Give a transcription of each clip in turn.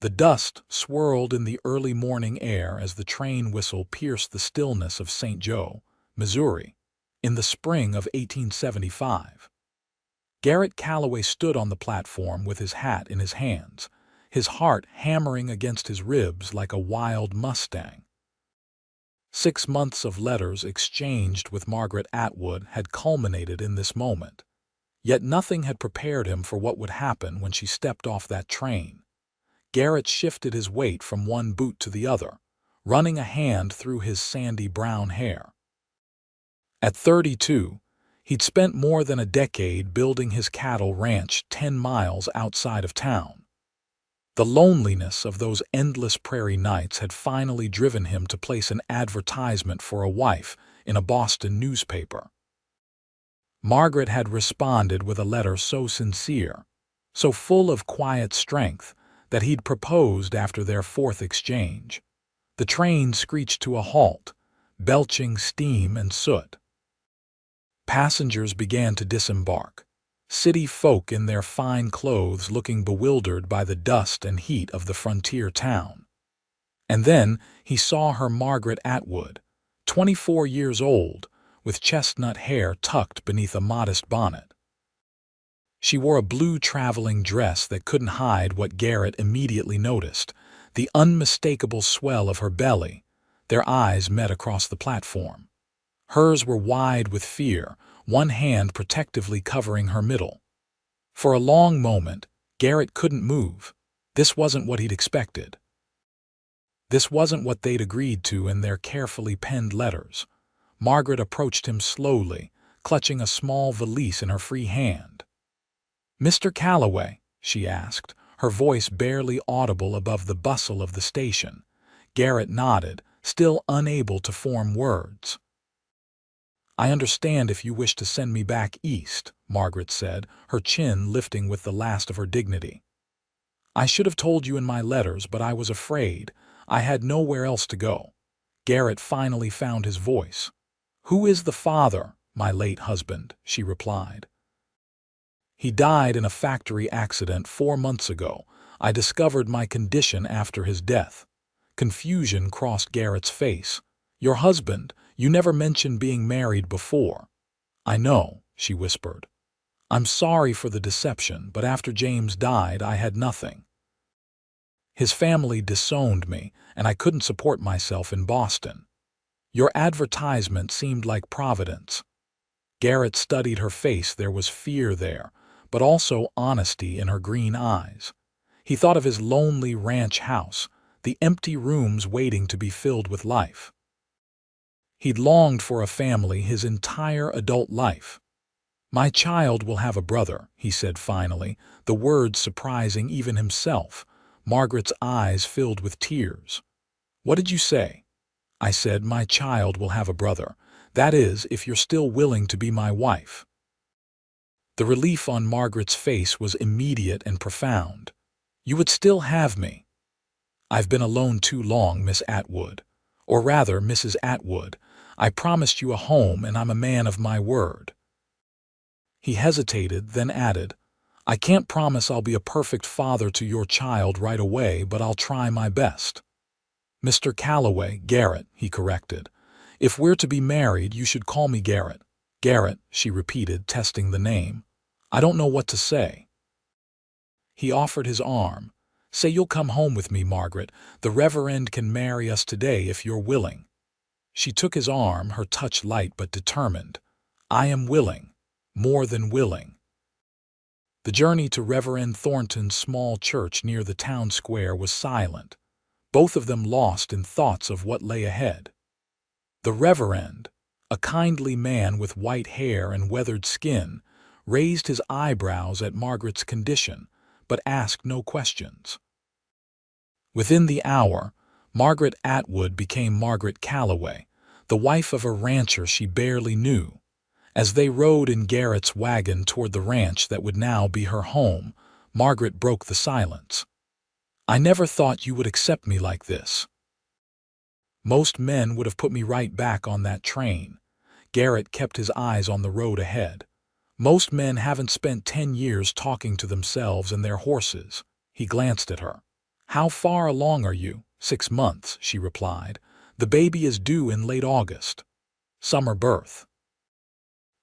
The dust swirled in the early morning air as the train whistle pierced the stillness of St. Joe, Missouri, in the spring of 1875. Garrett Calloway stood on the platform with his hat in his hands, his heart hammering against his ribs like a wild mustang. 6 months of letters exchanged with Margaret Atwood had culminated in this moment, yet nothing had prepared him for what would happen when she stepped off that train. Garrett shifted his weight from one boot to the other, running a hand through his sandy brown hair. At 32, he'd spent more than a decade building his cattle ranch 10 miles outside of town. The loneliness of those endless prairie nights had finally driven him to place an advertisement for a wife in a Boston newspaper. Margaret had responded with a letter so sincere, so full of quiet strength, that he'd proposed after their fourth exchange. The train screeched to a halt, belching steam and soot. Passengers began to disembark, city folk in their fine clothes looking bewildered by the dust and heat of the frontier town. And then he saw her, Margaret Atwood, 24 years old, with chestnut hair tucked beneath a modest bonnet. She wore a blue traveling dress that couldn't hide what Garrett immediately noticed, the unmistakable swell of her belly. Their eyes met across the platform. Hers were wide with fear, one hand protectively covering her middle. For a long moment, Garrett couldn't move. This wasn't what he'd expected. This wasn't what they'd agreed to in their carefully penned letters. Margaret approached him slowly, clutching a small valise in her free hand. "Mr. Calloway?" she asked, her voice barely audible above the bustle of the station. Garrett nodded, still unable to form words. "I understand if you wish to send me back east," Margaret said, her chin lifting with the last of her dignity. "I should have told you in my letters, but I was afraid. I had nowhere else to go." Garrett finally found his voice. "Who is the father?" "My late husband," she replied. "He died in a factory accident 4 months ago. I discovered my condition after his death." Confusion crossed Garrett's face. "Your husband? You never mentioned being married before." "I know," she whispered. "I'm sorry for the deception, but after James died, I had nothing. His family disowned me, and I couldn't support myself in Boston. Your advertisement seemed like providence." Garrett studied her face. There was fear there, but also honesty in her green eyes. He thought of his lonely ranch house, the empty rooms waiting to be filled with life. He'd longed for a family his entire adult life. "My child will have a brother," he said finally, the words surprising even himself. Margaret's eyes filled with tears. "What did you say?" "I said my child will have a brother. That is, if you're still willing to be my wife." The relief on Margaret's face was immediate and profound. "You would still have me?" "I've been alone too long, Miss Atwood. Or rather, Mrs. Atwood. I promised you a home, and I'm a man of my word." He hesitated, then added, "I can't promise I'll be a perfect father to your child right away, but I'll try my best." "Mr. Calloway, Garrett," he corrected. "If we're to be married, you should call me Garrett." "Garrett," she repeated, testing the name. "I don't know what to say." He offered his arm. "Say you'll come home with me, Margaret. The Reverend can marry us today if you're willing." She took his arm, her touch light but determined. "I am willing. More than willing." The journey to Reverend Thornton's small church near the town square was silent, both of them lost in thoughts of what lay ahead. The Reverend, a kindly man with white hair and weathered skin, raised his eyebrows at Margaret's condition, but asked no questions. Within the hour, Margaret Atwood became Margaret Calloway, the wife of a rancher she barely knew. As they rode in Garrett's wagon toward the ranch that would now be her home, Margaret broke the silence. "I never thought you would accept me like this. Most men would have put me right back on that train." Garrett kept his eyes on the road ahead. "Most men haven't spent 10 years talking to themselves and their horses." He glanced at her. "How far along are you?" "6 months," she replied. "The baby is due in late August. Summer birth."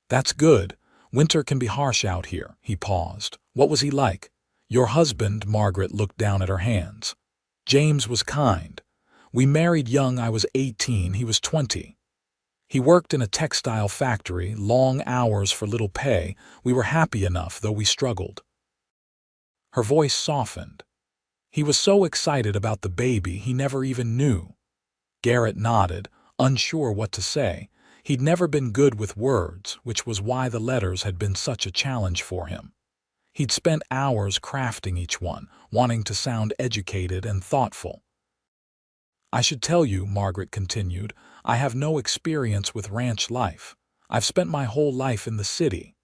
"That's good. Winter can be harsh out here." He paused. "What was he like?" "Your husband," Margaret looked down at her hands. "James was kind. We married young. I was 18, he was 20. He worked in a textile factory, long hours for little pay. We were happy enough, though we struggled." Her voice softened. "He was so excited about the baby he never even knew." Garrett nodded, unsure what to say. He'd never been good with words, which was why the letters had been such a challenge for him. He'd spent hours crafting each one, wanting to sound educated and thoughtful. "I should tell you," Margaret continued, "I have no experience with ranch life. I've spent my whole life in the city."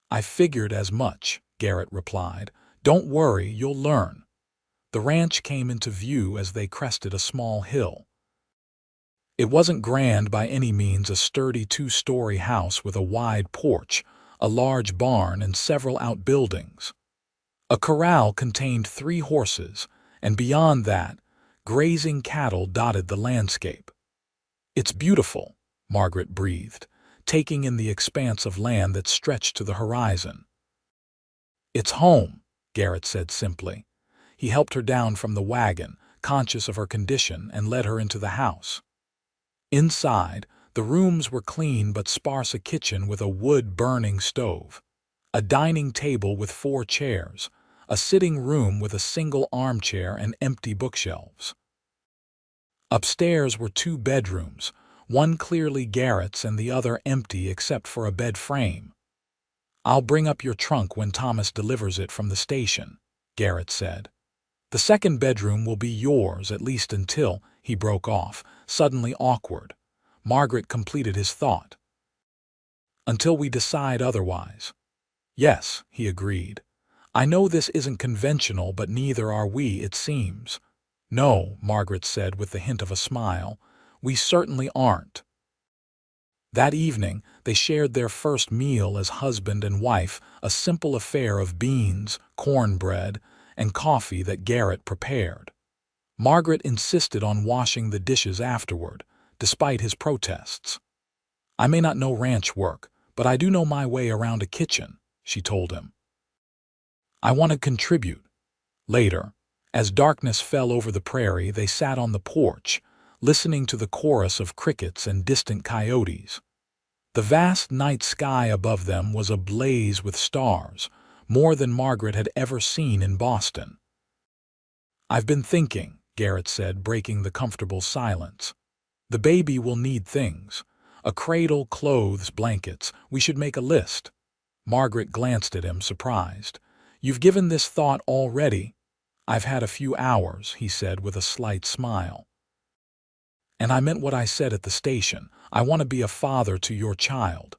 "I figured as much," Garrett replied. "Don't worry, you'll learn." The ranch came into view as they crested a small hill. It wasn't grand by any means, a sturdy 2-story house with a wide porch, a large barn, and several outbuildings. A corral contained 3 horses, and beyond that, grazing cattle dotted the landscape. "It's beautiful," Margaret breathed, taking in the expanse of land that stretched to the horizon. "It's home," Garrett said simply. He helped her down from the wagon, conscious of her condition, and led her into the house. Inside, the rooms were clean but sparse, a kitchen with a wood-burning stove, a dining table with 4 chairs, a sitting room with a single armchair and empty bookshelves. Upstairs were 2 bedrooms, one clearly Garrett's and the other empty except for a bed frame. "I'll bring up your trunk when Thomas delivers it from the station," Garrett said. "The second bedroom will be yours, at least until—" He broke off, suddenly awkward. Margaret completed his thought. "Until we decide otherwise." "Yes," he agreed. "I know this isn't conventional, but neither are we, it seems." "No," Margaret said with the hint of a smile. "We certainly aren't." That evening, they shared their first meal as husband and wife, a simple affair of beans, cornbread, and coffee that Garrett prepared. Margaret insisted on washing the dishes afterward, despite his protests. "I may not know ranch work, but I do know my way around a kitchen," she told him. "I want to contribute." Later, as darkness fell over the prairie, they sat on the porch, listening to the chorus of crickets and distant coyotes. The vast night sky above them was ablaze with stars, more than Margaret had ever seen in Boston. "I've been thinking," Garrett said, breaking the comfortable silence. "The baby will need things. A cradle, clothes, blankets. We should make a list." Margaret glanced at him, surprised. "You've given this thought already?" "I've had a few hours," he said with a slight smile. "And I meant what I said at the station. I want to be a father to your child."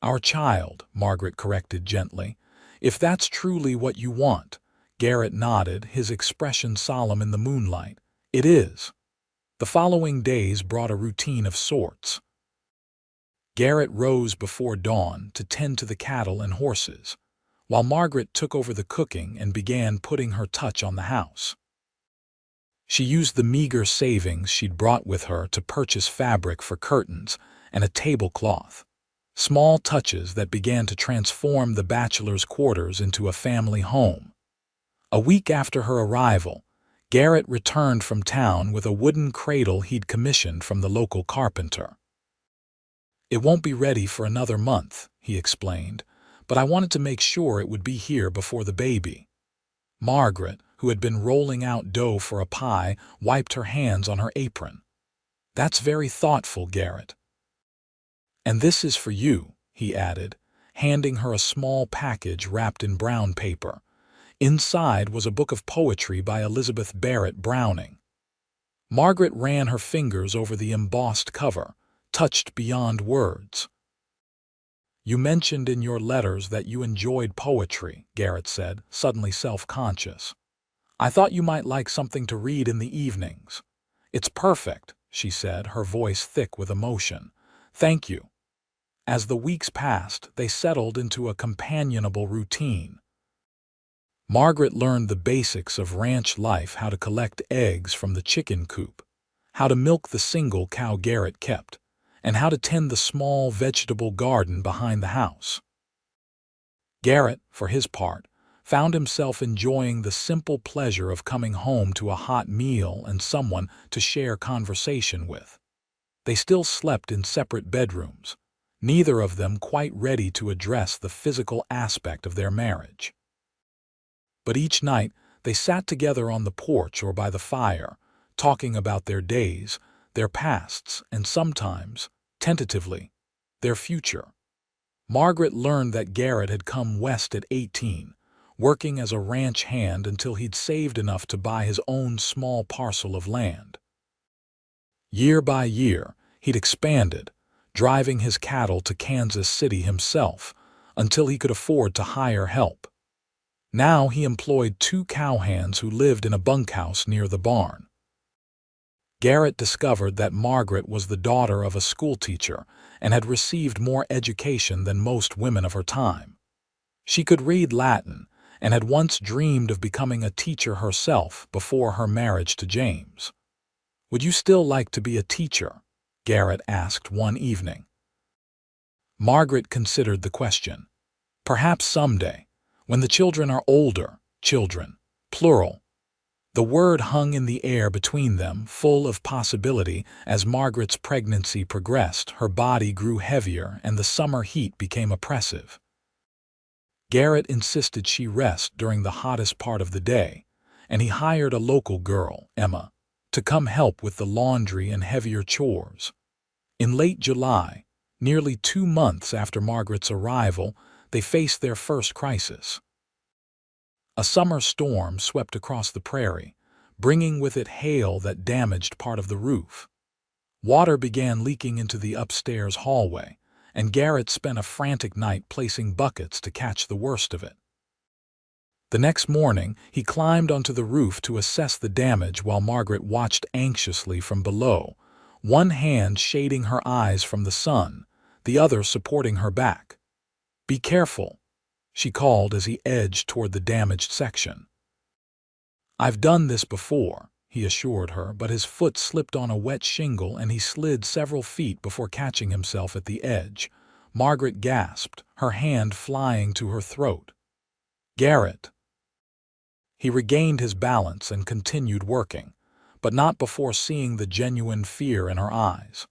"Our child," Margaret corrected gently. "If that's truly what you want." Garrett nodded, his expression solemn in the moonlight. "It is." The following days brought a routine of sorts. Garrett rose before dawn to tend to the cattle and horses, while Margaret took over the cooking and began putting her touch on the house. She used the meager savings she'd brought with her to purchase fabric for curtains and a tablecloth, small touches that began to transform the bachelor's quarters into a family home. A week after her arrival, Garrett returned from town with a wooden cradle he'd commissioned from the local carpenter. "It won't be ready for another month," he explained, "but I wanted to make sure it would be here before the baby." Margaret, who had been rolling out dough for a pie, wiped her hands on her apron. "That's very thoughtful, Garrett." "And this is for you," he added, handing her a small package wrapped in brown paper. Inside was a book of poetry by Elizabeth Barrett Browning. Margaret ran her fingers over the embossed cover, touched beyond words. "You mentioned in your letters that you enjoyed poetry," Garrett said, suddenly self-conscious. "I thought you might like something to read in the evenings." "It's perfect," she said, her voice thick with emotion. "Thank you." As the weeks passed, they settled into a companionable routine. Margaret learned the basics of ranch life: how to collect eggs from the chicken coop, how to milk the single cow Garrett kept, and how to tend the small vegetable garden behind the house. Garrett, for his part, found himself enjoying the simple pleasure of coming home to a hot meal and someone to share conversation with. They still slept in separate bedrooms, neither of them quite ready to address the physical aspect of their marriage. But each night they sat together on the porch or by the fire, talking about their days, their pasts, and sometimes, tentatively, their future. Margaret learned that Garrett had come west at 18, working as a ranch hand until he'd saved enough to buy his own small parcel of land. Year by year, he'd expanded, driving his cattle to Kansas City himself until he could afford to hire help. Now he employed 2 cowhands who lived in a bunkhouse near the barn. Garrett discovered that Margaret was the daughter of a schoolteacher and had received more education than most women of her time. She could read Latin and had once dreamed of becoming a teacher herself before her marriage to James. "Would you still like to be a teacher?" Garrett asked one evening. Margaret considered the question. "Perhaps someday, when the children are older, children, plural." The word hung in the air between them, full of possibility. As Margaret's pregnancy progressed, her body grew heavier and the summer heat became oppressive. Garrett insisted she rest during the hottest part of the day, and he hired a local girl, Emma, to come help with the laundry and heavier chores. In late July, nearly 2 months after Margaret's arrival, they faced their first crisis. A summer storm swept across the prairie, bringing with it hail that damaged part of the roof. Water began leaking into the upstairs hallway, and Garrett spent a frantic night placing buckets to catch the worst of it. The next morning, he climbed onto the roof to assess the damage while Margaret watched anxiously from below, one hand shading her eyes from the sun, the other supporting her back. "Be careful," she called as he edged toward the damaged section. "I've done this before," he assured her, but his foot slipped on a wet shingle and he slid several feet before catching himself at the edge. Margaret gasped, her hand flying to her throat. "Garrett!" He regained his balance and continued working, but not before seeing the genuine fear in her eyes.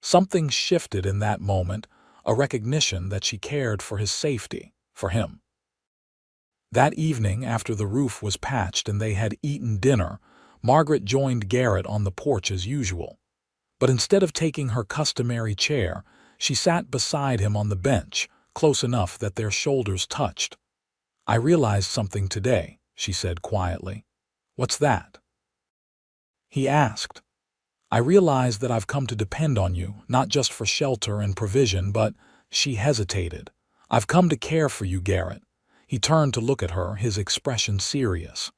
Something shifted in that moment, a recognition that she cared for his safety, for him. That evening, after the roof was patched and they had eaten dinner, Margaret joined Garrett on the porch as usual. But instead of taking her customary chair, she sat beside him on the bench, close enough that their shoulders touched. "I realized something today," she said quietly. "What's that?" he asked. "I realized that I've come to depend on you, not just for shelter and provision, but—" She hesitated. "I've come to care for you, Garrett." He turned to look at her, his expression serious.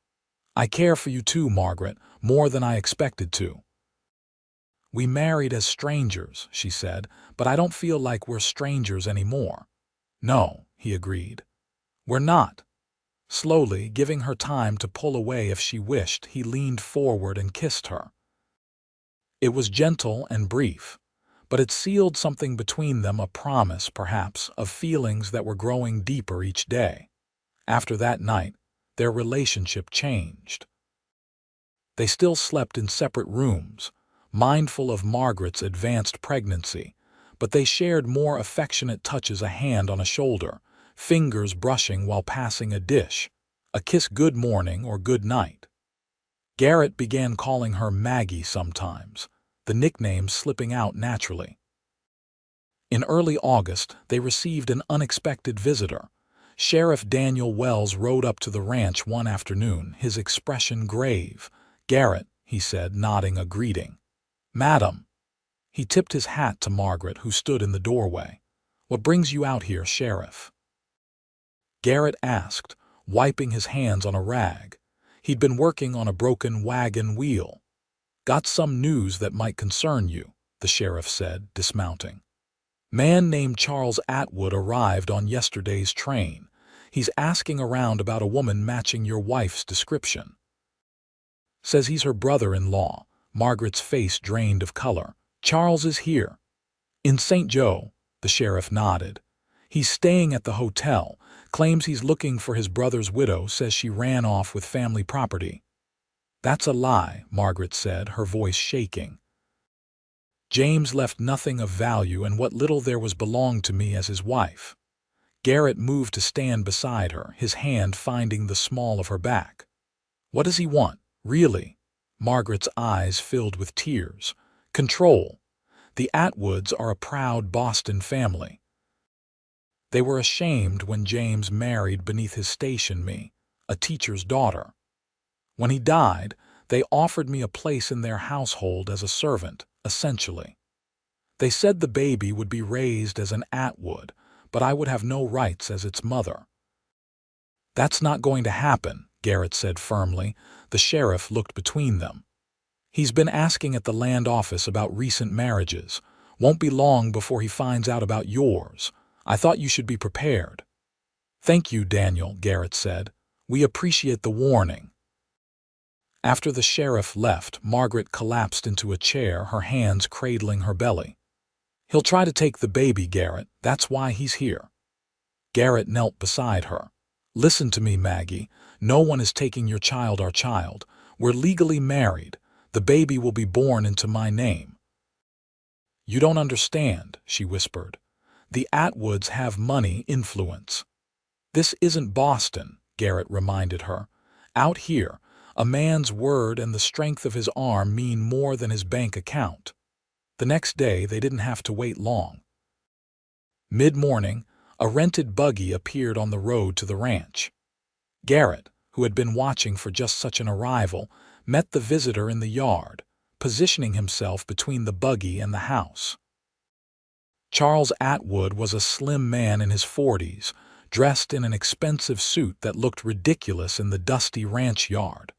"I care for you too, Margaret, more than I expected to." "We married as strangers," she said, "but I don't feel like we're strangers anymore." "No," he agreed. "We're not." Slowly, giving her time to pull away if she wished, he leaned forward and kissed her. It was gentle and brief, but it sealed something between them, a promise, perhaps, of feelings that were growing deeper each day. After that night, their relationship changed. They still slept in separate rooms, mindful of Margaret's advanced pregnancy, but they shared more affectionate touches: a hand on a shoulder, fingers brushing while passing a dish, a kiss good morning or good night. Garrett began calling her Maggie sometimes, the nickname slipping out naturally. In early August, they received an unexpected visitor. Sheriff Daniel Wells rode up to the ranch one afternoon, his expression grave. "Garrett," he said, nodding a greeting. "Madam." He tipped his hat to Margaret, who stood in the doorway. "What brings you out here, Sheriff?" Garrett asked, wiping his hands on a rag. He'd been working on a broken wagon wheel. "Got some news that might concern you," the sheriff said, dismounting. "Man named Charles Atwood arrived on yesterday's train. He's asking around about a woman matching your wife's description. Says he's her brother-in-law. Margaret's face drained of color. Charles is here. In St. Joe, the sheriff nodded. He's staying at the hotel, claims he's looking for his brother's widow, says she ran off with family property. That's a lie, Margaret said, her voice shaking. James left nothing of value, and what little there was belonged to me as his wife. Garrett moved to stand beside her, his hand finding the small of her back. What does he want, really? Margaret's eyes filled with tears. Control. The Atwoods are a proud Boston family. They were ashamed when James married beneath his station me, a teacher's daughter. When he died, they offered me a place in their household as a servant, essentially. They said the baby would be raised as an Atwood, but I would have no rights as its mother. That's not going to happen, Garrett said firmly. The sheriff looked between them. He's been asking at the land office about recent marriages. Won't be long before he finds out about yours. I thought you should be prepared. Thank you, Daniel, Garrett said. We appreciate the warning. After the sheriff left, Margaret collapsed into a chair, her hands cradling her belly. He'll try to take the baby, Garrett. That's why he's here. Garrett knelt beside her. Listen to me, Maggie. No one is taking your child, our child. We're legally married. The baby will be born into my name. You don't understand, she whispered. The Atwoods have money, influence. This isn't Boston, Garrett reminded her. Out here, a man's word and the strength of his arm mean more than his bank account. The next day, they didn't have to wait long. Mid-morning, a rented buggy appeared on the road to the ranch. Garrett, who had been watching for just such an arrival, met the visitor in the yard, positioning himself between the buggy and the house. Charles Atwood was a slim man in his 40s, dressed in an expensive suit that looked ridiculous in the dusty ranch yard.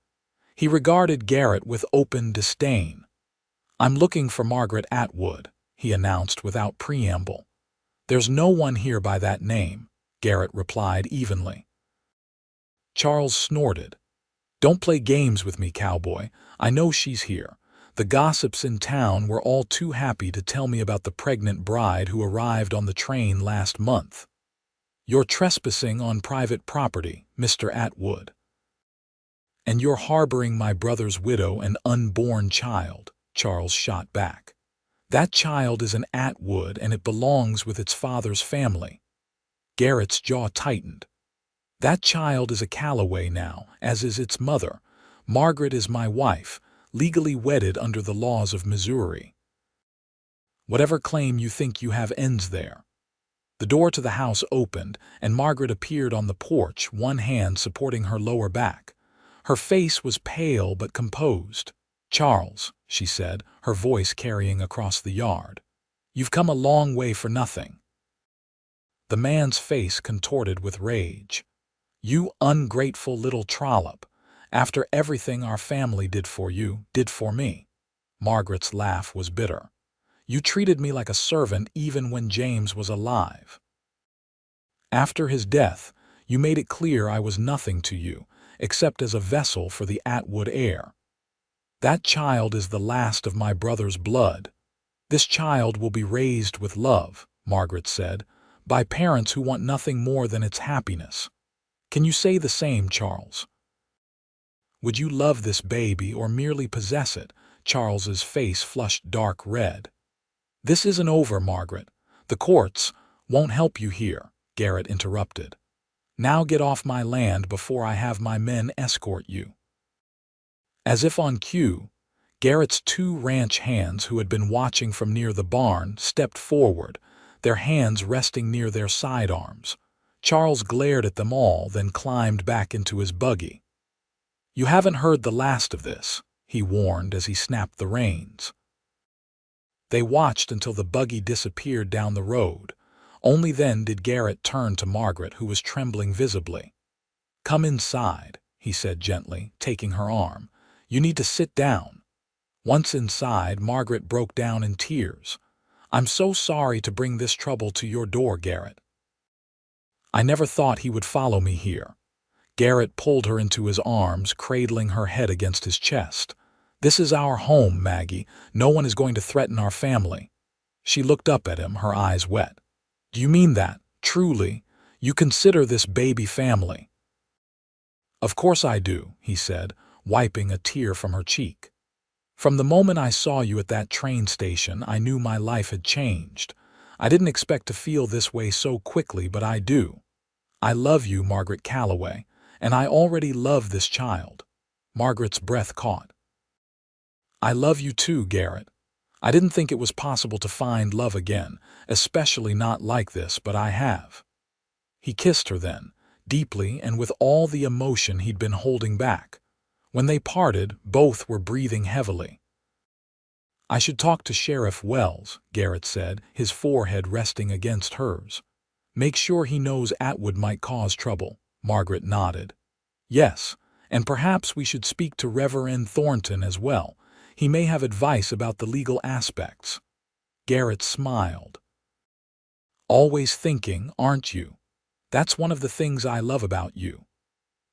He regarded Garrett with open disdain. I'm looking for Margaret Atwood, he announced without preamble. There's no one here by that name, Garrett replied evenly. Charles snorted. Don't play games with me, cowboy. I know she's here. The gossips in town were all too happy to tell me about the pregnant bride who arrived on the train last month. You're trespassing on private property, Mr. Atwood. And you're harboring my brother's widow and unborn child, Charles shot back. That child is an Atwood and it belongs with its father's family. Garrett's jaw tightened. That child is a Calloway now, as is its mother. Margaret is my wife, legally wedded under the laws of Missouri. Whatever claim you think you have ends there. The door to the house opened, and Margaret appeared on the porch, one hand supporting her lower back. Her face was pale but composed. Charles, she said, her voice carrying across the yard. You've come a long way for nothing. The man's face contorted with rage. You ungrateful little trollop. After everything our family did for you, did for me. Margaret's laugh was bitter. You treated me like a servant even when James was alive. After his death, you made it clear I was nothing to you, except as a vessel for the Atwood heir. That child is the last of my brother's blood. This child will be raised with love, Margaret said, by parents who want nothing more than its happiness. Can you say the same, Charles? Would you love this baby or merely possess it? Charles's face flushed dark red. This isn't over, Margaret. The courts won't help you here, Garrett interrupted. Now get off my land before I have my men escort you. As if on cue, Garrett's two ranch hands who had been watching from near the barn stepped forward, their hands resting near their sidearms. Charles glared at them all, then climbed back into his buggy. You haven't heard the last of this, he warned as he snapped the reins. They watched until the buggy disappeared down the road. Only then did Garrett turn to Margaret, who was trembling visibly. Come inside, he said gently, taking her arm. You need to sit down. Once inside, Margaret broke down in tears. I'm so sorry to bring this trouble to your door, Garrett. I never thought he would follow me here. Garrett pulled her into his arms, cradling her head against his chest. This is our home, Maggie. No one is going to threaten our family. She looked up at him, her eyes wet. Do you mean that? Truly? You consider this baby family? Of course I do, he said, wiping a tear from her cheek. From the moment I saw you at that train station, I knew my life had changed. I didn't expect to feel this way so quickly, but I do. I love you, Margaret Calloway, and I already love this child. Margaret's breath caught. I love you too, Garrett. I didn't think it was possible to find love again, especially not like this, but I have. He kissed her then, deeply and with all the emotion he'd been holding back. When they parted, both were breathing heavily. I should talk to Sheriff Wells, Garrett said, his forehead resting against hers. Make sure he knows Atwood might cause trouble. Margaret nodded. Yes, and perhaps we should speak to Reverend Thornton as well. He may have advice about the legal aspects. Garrett smiled. Always thinking, aren't you? That's one of the things I love about you.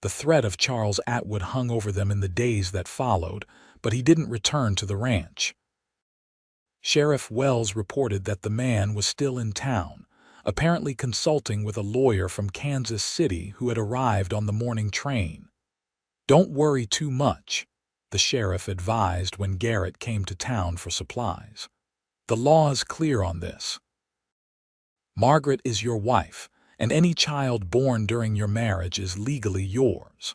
The threat of Charles Atwood hung over them in the days that followed, but he didn't return to the ranch. Sheriff Wells reported that the man was still in town, apparently consulting with a lawyer from Kansas City who had arrived on the morning train. Don't worry too much, the sheriff advised when Garrett came to town for supplies. The law is clear on this. Margaret is your wife, and any child born during your marriage is legally yours.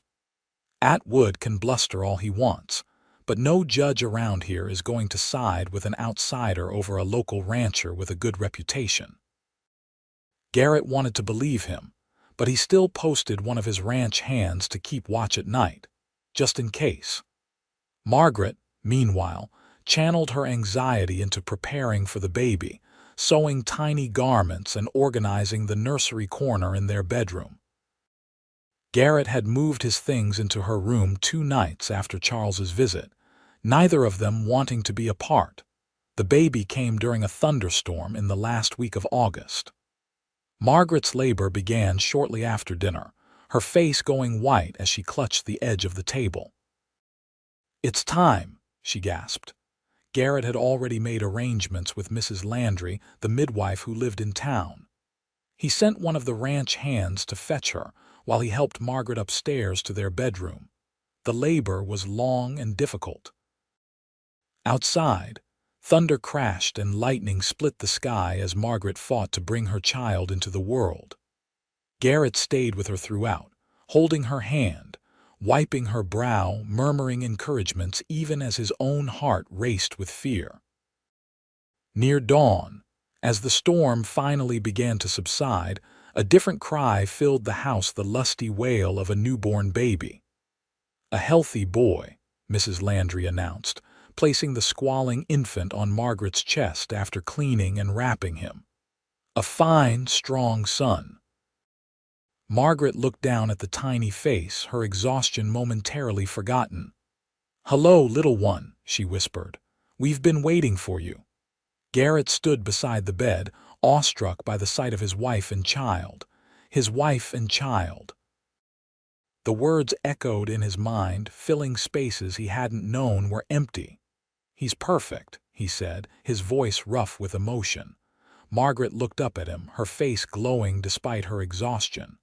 Atwood can bluster all he wants, but no judge around here is going to side with an outsider over a local rancher with a good reputation. Garrett wanted to believe him, but he still posted one of his ranch hands to keep watch at night, just in case. Margaret, meanwhile, channeled her anxiety into preparing for the baby, sewing tiny garments and organizing the nursery corner in their bedroom. Garrett had moved his things into her room 2 nights after Charles's visit, neither of them wanting to be apart. The baby came during a thunderstorm in the last week of August. Margaret's labor began shortly after dinner, her face going white as she clutched the edge of the table. It's time, she gasped. Garrett had already made arrangements with Mrs. Landry, the midwife who lived in town. He sent one of the ranch hands to fetch her while he helped Margaret upstairs to their bedroom. The labor was long and difficult. Outside, thunder crashed and lightning split the sky as Margaret fought to bring her child into the world. Garrett stayed with her throughout, holding her hand, wiping her brow, murmuring encouragements even as his own heart raced with fear. Near dawn, as the storm finally began to subside, a different cry filled the house, the lusty wail of a newborn baby. A healthy boy, Mrs. Landry announced, placing the squalling infant on Margaret's chest after cleaning and wrapping him. A fine, strong son. Margaret looked down at the tiny face, her exhaustion momentarily forgotten. "Hello, little one," she whispered. "We've been waiting for you." Garrett stood beside the bed, awestruck by the sight of his wife and child. His wife and child. The words echoed in his mind, filling spaces he hadn't known were empty. "He's perfect," he said, his voice rough with emotion. Margaret looked up at him, her face glowing despite her exhaustion.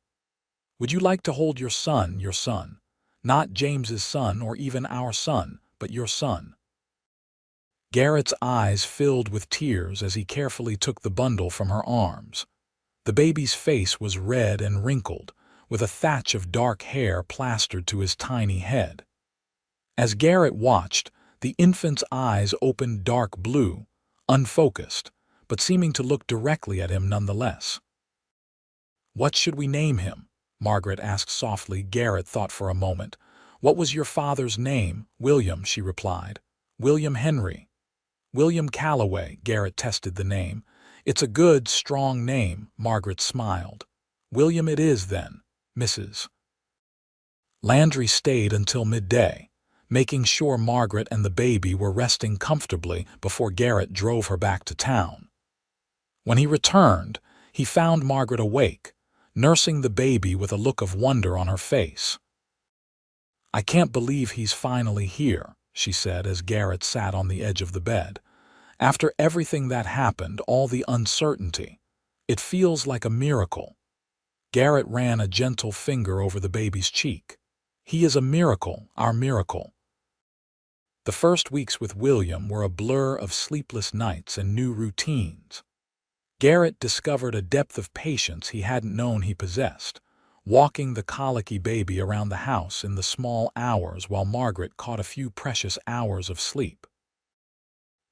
"Would you like to hold your son, not James's son or even our son, but your son?" Garrett's eyes filled with tears as he carefully took the bundle from her arms. The baby's face was red and wrinkled, with a thatch of dark hair plastered to his tiny head. As Garrett watched, the infant's eyes opened dark blue, unfocused, but seeming to look directly at him nonetheless. "What should we name him?" Margaret asked softly. Garrett thought for a moment. "What was your father's name?" "William," she replied. "William Henry." "William Calloway," Garrett tested the name. "It's a good, strong name," Margaret smiled. "William it is then, Mrs. Landry stayed until midday, making sure Margaret and the baby were resting comfortably before Garrett drove her back to town. When he returned, he found Margaret awake, nursing the baby with a look of wonder on her face. "I can't believe he's finally here," she said as Garrett sat on the edge of the bed. "After everything that happened, all the uncertainty, it feels like a miracle." Garrett ran a gentle finger over the baby's cheek. "He is a miracle, our miracle." The first weeks with William were a blur of sleepless nights and new routines. Garrett discovered a depth of patience he hadn't known he possessed, walking the colicky baby around the house in the small hours while Margaret caught a few precious hours of sleep.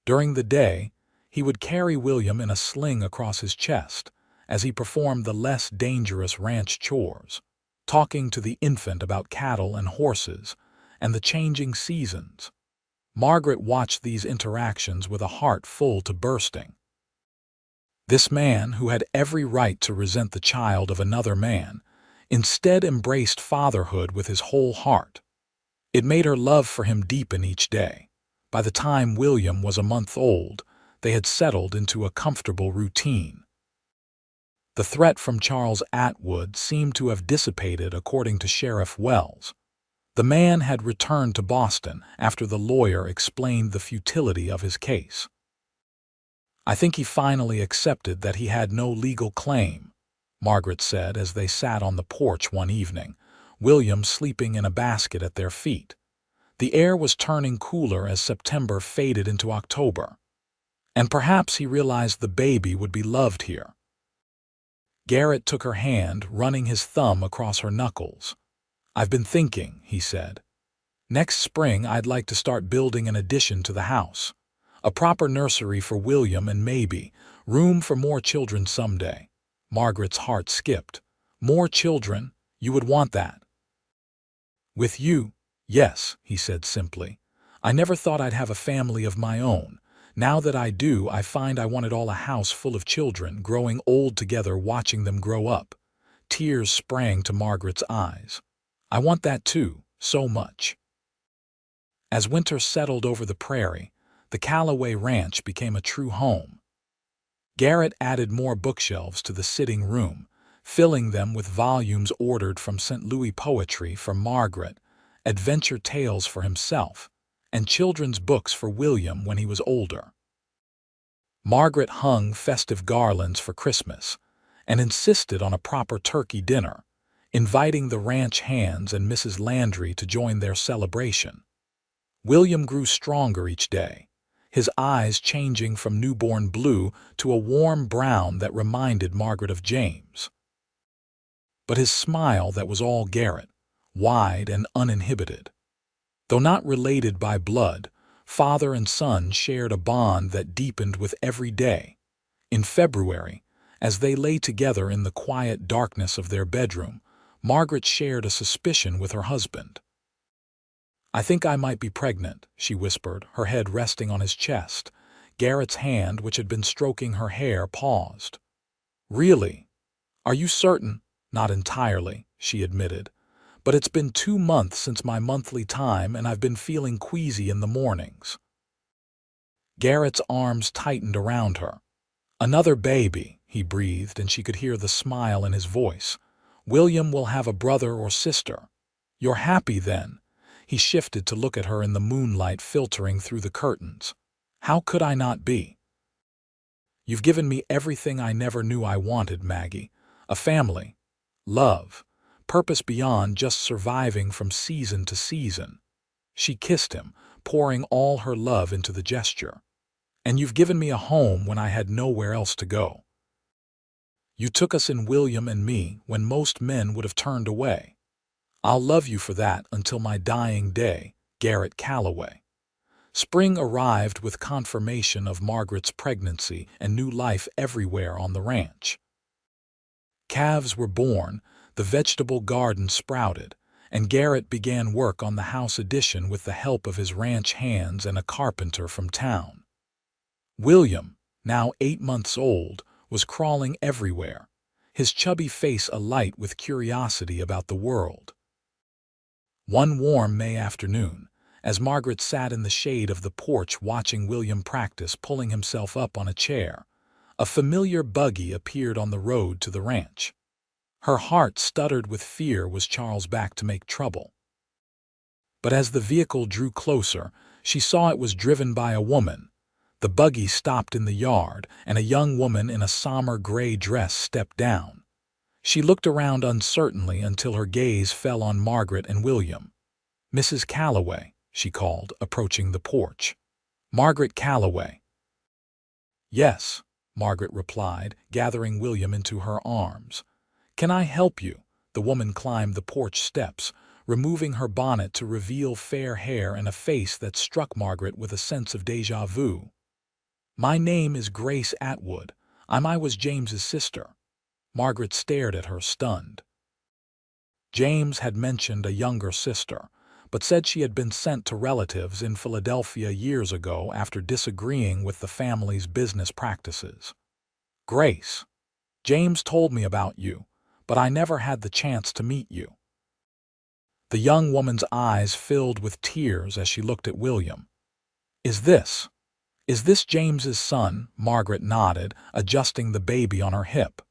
During the day, he would carry William in a sling across his chest as he performed the less dangerous ranch chores, talking to the infant about cattle and horses and the changing seasons. Margaret watched these interactions with a heart full to bursting. This man, who had every right to resent the child of another man, instead embraced fatherhood with his whole heart. It made her love for him deepen each day. By the time William was a month old, they had settled into a comfortable routine. The threat from Charles Atwood seemed to have dissipated, according to Sheriff Wells. The man had returned to Boston after the lawyer explained the futility of his case. "I think he finally accepted that he had no legal claim," Margaret said as they sat on the porch one evening, William sleeping in a basket at their feet. The air was turning cooler as September faded into October. And perhaps he realized the baby would be loved here. Garrett took her hand, running his thumb across her knuckles. "I've been thinking," he said. "Next spring I'd like to start building an addition to the house. A proper nursery for William and maybe room for more children someday." Margaret's heart skipped. "More children? You would want that?" "With you, yes," he said simply. "I never thought I'd have a family of my own. Now that I do, I find I want it all, a house full of children, growing old together, watching them grow up." Tears sprang to Margaret's eyes. "I want that too, so much." As winter settled over the prairie, the Callaway Ranch became a true home. Garrett added more bookshelves to the sitting room, filling them with volumes ordered from St. Louis poetry for Margaret, adventure tales for himself, and children's books for William when he was older. Margaret hung festive garlands for Christmas and insisted on a proper turkey dinner, inviting the ranch hands and Mrs. Landry to join their celebration. William grew stronger each day, his eyes changing from newborn blue to a warm brown that reminded Margaret of James. But his smile, that was all Garrett, wide and uninhibited. Though not related by blood, father and son shared a bond that deepened with every day. In February, as they lay together in the quiet darkness of their bedroom, Margaret shared a suspicion with her husband. "I think I might be pregnant," she whispered, her head resting on his chest. Garrett's hand, which had been stroking her hair, paused. "Really? Are you certain?" "Not entirely," she admitted. "But it's been 2 months since my monthly time, and I've been feeling queasy in the mornings." Garrett's arms tightened around her. "Another baby," he breathed, and she could hear the smile in his voice. "William will have a brother or sister. You're happy then?" He shifted to look at her in the moonlight filtering through the curtains. "How could I not be? You've given me everything I never knew I wanted, Maggie. A family, love, purpose beyond just surviving from season to season." She kissed him, pouring all her love into the gesture. "And you've given me a home when I had nowhere else to go. You took us in, William and me, when most men would have turned away. I'll love you for that until my dying day." Garrett Callaway. Spring arrived with confirmation of Margaret's pregnancy and new life everywhere on the ranch. Calves were born, the vegetable garden sprouted, and Garrett began work on the house addition with the help of his ranch hands and a carpenter from town. William, now 8 months old, was crawling everywhere, his chubby face alight with curiosity about the world. One warm May afternoon, as Margaret sat in the shade of the porch watching William practice pulling himself up on a chair, a familiar buggy appeared on the road to the ranch. Her heart stuttered with fear. Was Charles back to make trouble? But as the vehicle drew closer, she saw it was driven by a woman. The buggy stopped in the yard, and a young woman in a somber gray dress stepped down. She looked around uncertainly until her gaze fell on Margaret and William. "Mrs. Calloway," she called, approaching the porch. "Margaret Calloway." "Yes," Margaret replied, gathering William into her arms. "Can I help you?" The woman climbed the porch steps, removing her bonnet to reveal fair hair and a face that struck Margaret with a sense of déjà vu. "My name is Grace Atwood. I was James's sister." Margaret stared at her, stunned. James had mentioned a younger sister, but said she had been sent to relatives in Philadelphia years ago after disagreeing with the family's business practices. "Grace, James told me about you, but I never had the chance to meet you." The young woman's eyes filled with tears as she looked at William. Is this James's son?" Margaret nodded, adjusting the baby on her hip.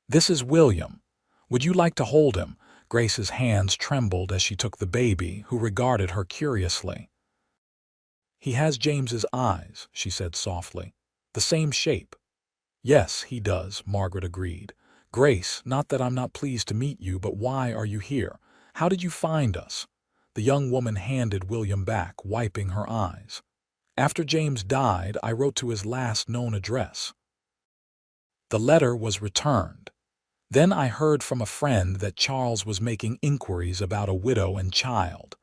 "This is William. Would you like to hold him?" Grace's hands trembled as she took the baby, who regarded her curiously. "He has James's eyes," she said softly. "The same shape." "Yes, he does," Margaret agreed. "Grace, not that I'm not pleased to meet you, but why are you here? How did you find us?" The young woman handed William back, wiping her eyes. "After James died, I wrote to his last known address. The letter was returned. Then I heard from a friend that Charles was making inquiries about a widow and child.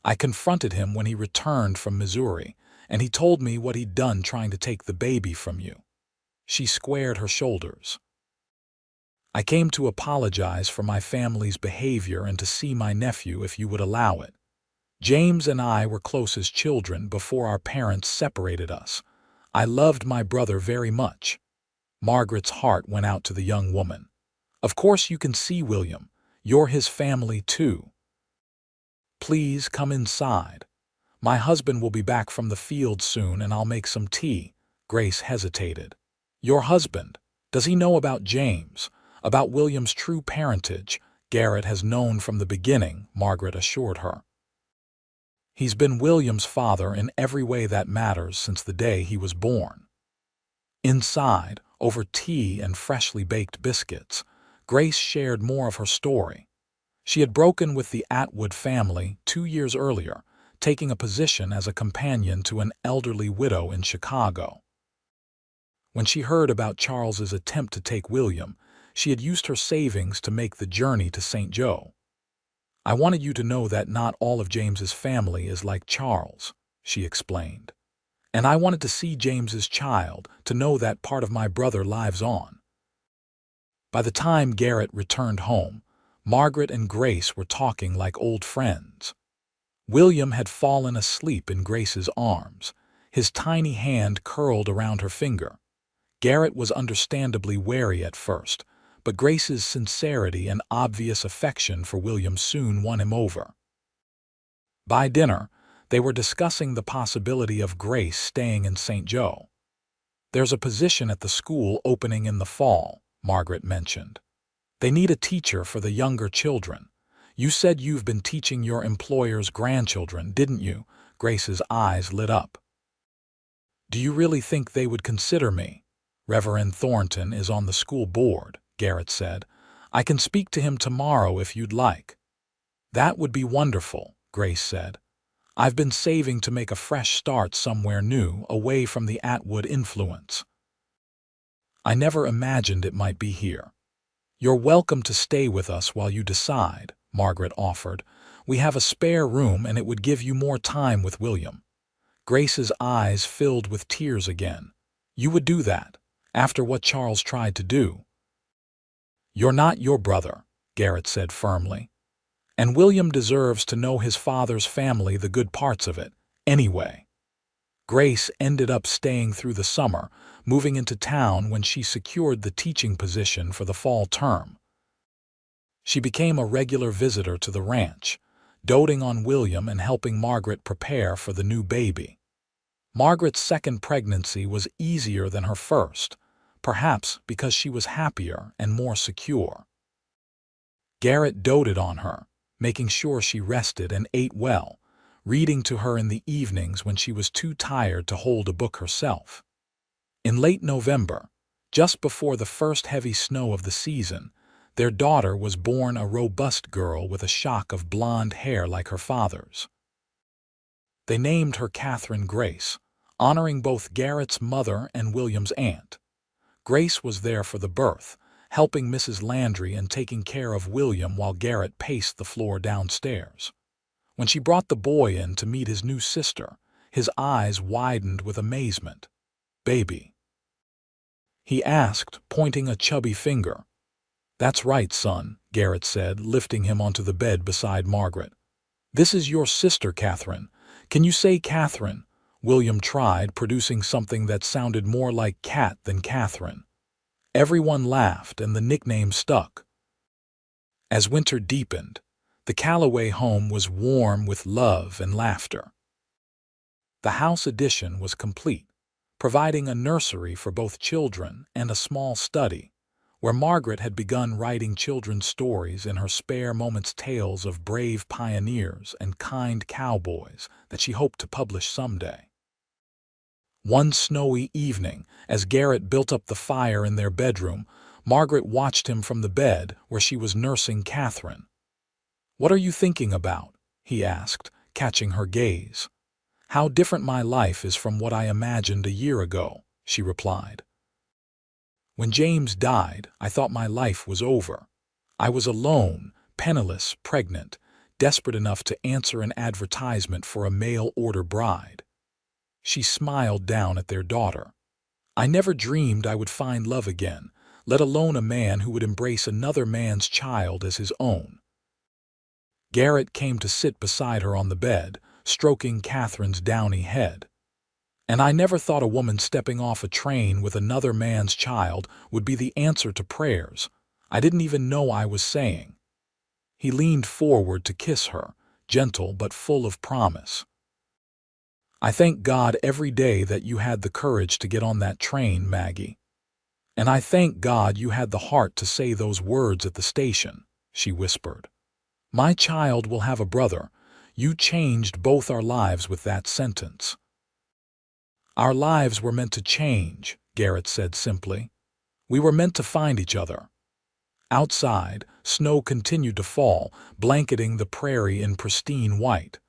I confronted him when he returned from Missouri, and he told me what he'd done trying to take the baby from you." She squared her shoulders. "I came to apologize for my family's behavior and to see my nephew if you would allow it. James and I were close as children before our parents separated us. I loved my brother very much." Margaret's heart went out to the young woman. "Of course you can see William. You're his family too. Please come inside. My husband will be back from the field soon and I'll make some tea." Grace hesitated. "Your husband? Does he know about James? About William's true parentage?" "Garrett has known from the beginning," Margaret assured her. "He's been William's father in every way that matters since the day he was born." Inside, over tea and freshly baked biscuits, Grace shared more of her story. She had broken with the Atwood family 2 years earlier, taking a position as a companion to an elderly widow in Chicago. When she heard about Charles's attempt to take William, she had used her savings to make the journey to St. Joe. "I wanted you to know that not all of James's family is like Charles," she explained. "And I wanted to see James's child, to know that part of my brother lives on." By the time Garrett returned home, Margaret and Grace were talking like old friends. William had fallen asleep in Grace's arms, his tiny hand curled around her finger. Garrett was understandably wary at first, but Grace's sincerity and obvious affection for William soon won him over. By dinner, they were discussing the possibility of Grace staying in St. Joe. "There's a position at the school opening in the fall," Margaret mentioned. "They need a teacher for the younger children. You said you've been teaching your employer's grandchildren, didn't you?" Grace's eyes lit up. "Do you really think they would consider me?" "Reverend Thornton is on the school board," Garrett said. "I can speak to him tomorrow if you'd like." "That would be wonderful," Grace said. "I've been saving to make a fresh start somewhere new, away from the Atwood influence. I never imagined it might be here." "You're welcome to stay with us while you decide," Margaret offered. "We have a spare room and it would give you more time with William." Grace's eyes filled with tears again. "You would do that, after what Charles tried to do?" "You're not your brother," Garrett said firmly. "And William deserves to know his father's family, the good parts of it, anyway." Grace ended up staying through the summer, moving into town when she secured the teaching position for the fall term. She became a regular visitor to the ranch, doting on William and helping Margaret prepare for the new baby. Margaret's second pregnancy was easier than her first, perhaps because she was happier and more secure. Garrett doted on her, making sure she rested and ate well, reading to her in the evenings when she was too tired to hold a book herself. In late November, just before the first heavy snow of the season, their daughter was born, a robust girl with a shock of blonde hair like her father's. They named her Catherine Grace, honoring both Garrett's mother and William's aunt. Grace was there for the birth, helping Mrs. Landry and taking care of William while Garrett paced the floor downstairs. When she brought the boy in to meet his new sister, his eyes widened with amazement. "Baby?" he asked, pointing a chubby finger. "That's right, son," Garrett said, lifting him onto the bed beside Margaret. "This is your sister, Catherine. Can you say Catherine?" William tried, producing something that sounded more like cat than Catherine. Everyone laughed, and the nickname stuck. As winter deepened, the Calloway home was warm with love and laughter. The house addition was complete, providing a nursery for both children and a small study, where Margaret had begun writing children's stories in her spare moments, tales of brave pioneers and kind cowboys that she hoped to publish someday. One snowy evening, as Garrett built up the fire in their bedroom, Margaret watched him from the bed where she was nursing Catherine. "What are you thinking about?" he asked, catching her gaze. "How different my life is from what I imagined a year ago," she replied. "When James died, I thought my life was over. I was alone, penniless, pregnant, desperate enough to answer an advertisement for a mail-order bride." She smiled down at their daughter. "I never dreamed I would find love again, let alone a man who would embrace another man's child as his own." Garrett came to sit beside her on the bed, stroking Catherine's downy head. "And I never thought a woman stepping off a train with another man's child would be the answer to prayers. I didn't even know I was saying." He leaned forward to kiss her, gentle but full of promise. "I thank God every day that you had the courage to get on that train, Maggie. And I thank God you had the heart to say those words at the station," she whispered. "My child will have a brother. You changed both our lives with that sentence." "Our lives were meant to change," Garrett said simply. "We were meant to find each other." Outside, snow continued to fall, blanketing the prairie in pristine white.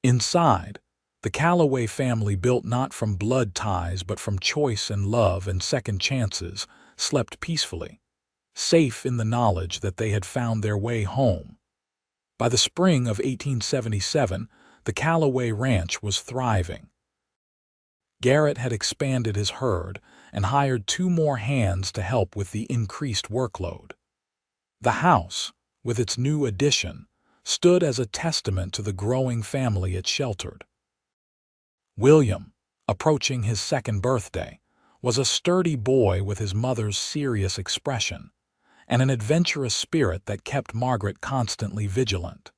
Inside, the Calloway family, built not from blood ties but from choice and love and second chances, slept peacefully, safe in the knowledge that they had found their way home. By the spring of 1877, the Calloway ranch was thriving. Garrett had expanded his herd and hired 2 more hands to help with the increased workload. The house, with its new addition, stood as a testament to the growing family it sheltered. William, approaching his 2nd birthday, was a sturdy boy with his mother's serious expression and an adventurous spirit that kept Margaret constantly vigilant.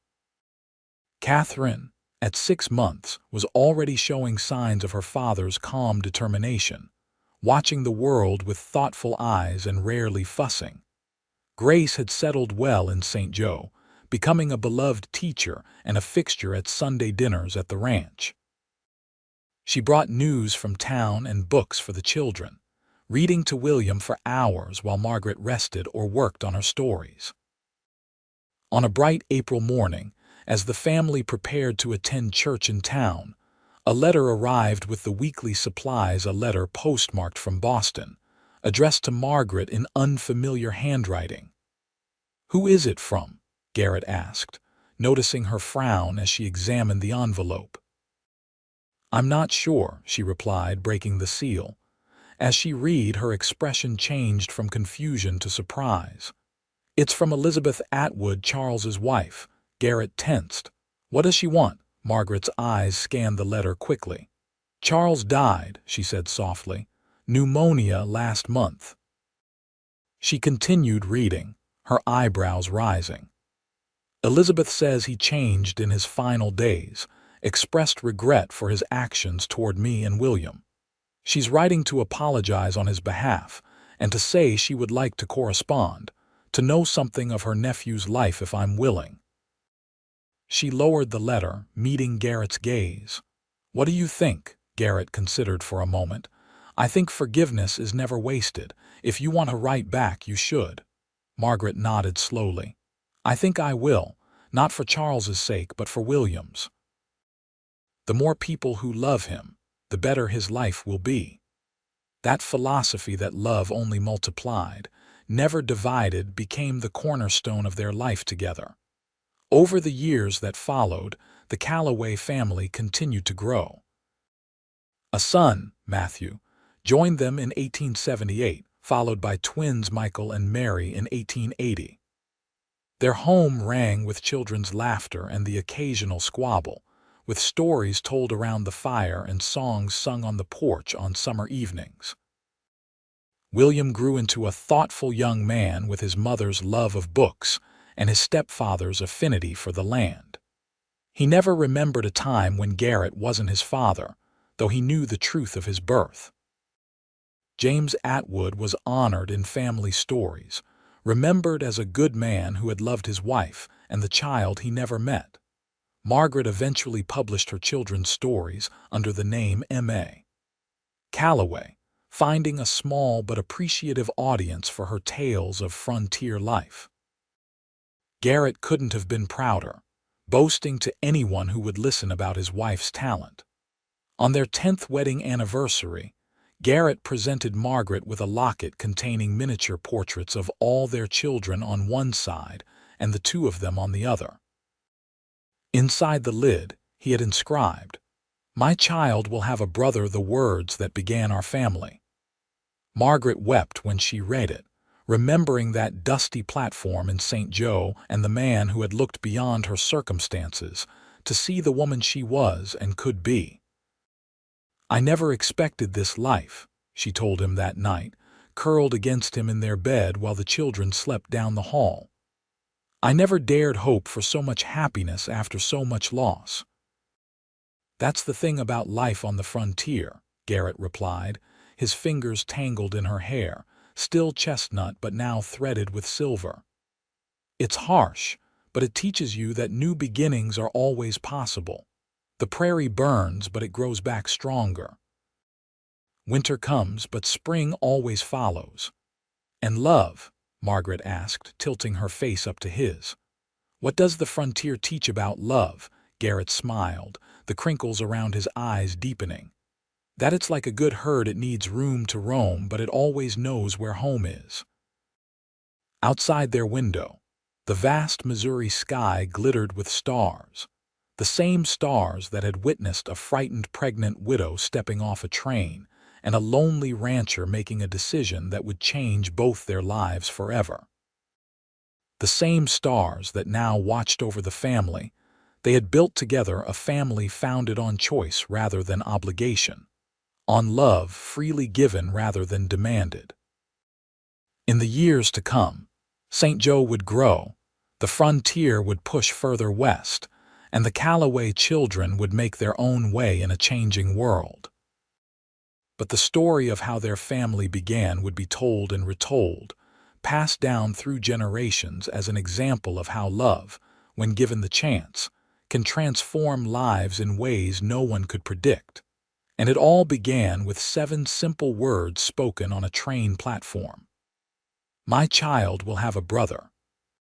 Catherine, at 6 months, was already showing signs of her father's calm determination, watching the world with thoughtful eyes and rarely fussing. Grace had settled well in St. Joe, becoming a beloved teacher and a fixture at Sunday dinners at the ranch. She brought news from town and books for the children, reading to William for hours while Margaret rested or worked on her stories. On a bright April morning, as the family prepared to attend church in town, a letter arrived with the weekly supplies, a letter postmarked from Boston, addressed to Margaret in unfamiliar handwriting. "Who is it from?" Garrett asked, noticing her frown as she examined the envelope. "I'm not sure," she replied, breaking the seal. As she read, her expression changed from confusion to surprise. "It's from Elizabeth Atwood, Charles's wife." Garrett tensed. "What does she want?" Margaret's eyes scanned the letter quickly. "Charles died," she said softly. "Pneumonia last month." She continued reading, her eyebrows rising. "Elizabeth says he changed in his final days, expressed regret for his actions toward me and William. She's writing to apologize on his behalf and to say she would like to correspond. to know something of her nephew's life if I'm willing." She lowered the letter, meeting Garrett's gaze. "What do you think?" Garrett considered for a moment. "I think forgiveness is never wasted. If you want to write back, you should." Margaret nodded slowly. "I think I will, not for Charles's sake, but for William's. The more people who love him, the better his life will be." That philosophy that love only multiplied, never divided, became the cornerstone of their life together. Over the years that followed, the Calloway family continued to grow. A son, Matthew, joined them in 1878, followed by twins Michael and Mary in 1880. Their home rang with children's laughter and the occasional squabble, with stories told around the fire and songs sung on the porch on summer evenings. William grew into a thoughtful young man with his mother's love of books and his stepfather's affinity for the land. He never remembered a time when Garrett wasn't his father, though he knew the truth of his birth. James Atwood was honored in family stories, remembered as a good man who had loved his wife and the child he never met. Margaret eventually published her children's stories under the name M.A. Calloway, finding a small but appreciative audience for her tales of frontier life. Garrett couldn't have been prouder, boasting to anyone who would listen about his wife's talent. On their 10th wedding anniversary, Garrett presented Margaret with a locket containing miniature portraits of all their children on one side and the two of them on the other. Inside the lid, he had inscribed, "My child will have a brother," the words that began our family. Margaret wept when she read it, remembering that dusty platform in St. Joe and the man who had looked beyond her circumstances to see the woman she was and could be. "I never expected this life," she told him that night, curled against him in their bed while the children slept down the hall. "I never dared hope for so much happiness after so much loss." "That's the thing about life on the frontier," Garrett replied, his fingers tangled in her hair, still chestnut but now threaded with silver. "It's harsh, but it teaches you that new beginnings are always possible. The prairie burns, but it grows back stronger. Winter comes, but spring always follows." "And love?" Margaret asked, tilting her face up to his. "What does the frontier teach about love?" Garrett smiled, the crinkles around his eyes deepening. "That it's like a good herd, it needs room to roam, but it always knows where home is." Outside their window, the vast Missouri sky glittered with stars, the same stars that had witnessed a frightened pregnant widow stepping off a train and a lonely rancher making a decision that would change both their lives forever. The same stars that now watched over the family. They had built together a family founded on choice rather than obligation, on love freely given rather than demanded. In the years to come, St. Joe would grow, the frontier would push further west, and the Calloway children would make their own way in a changing world. But the story of how their family began would be told and retold, passed down through generations as an example of how love, when given the chance, can transform lives in ways no one could predict. And it all began with 7 simple words spoken on a train platform. "My child will have a brother."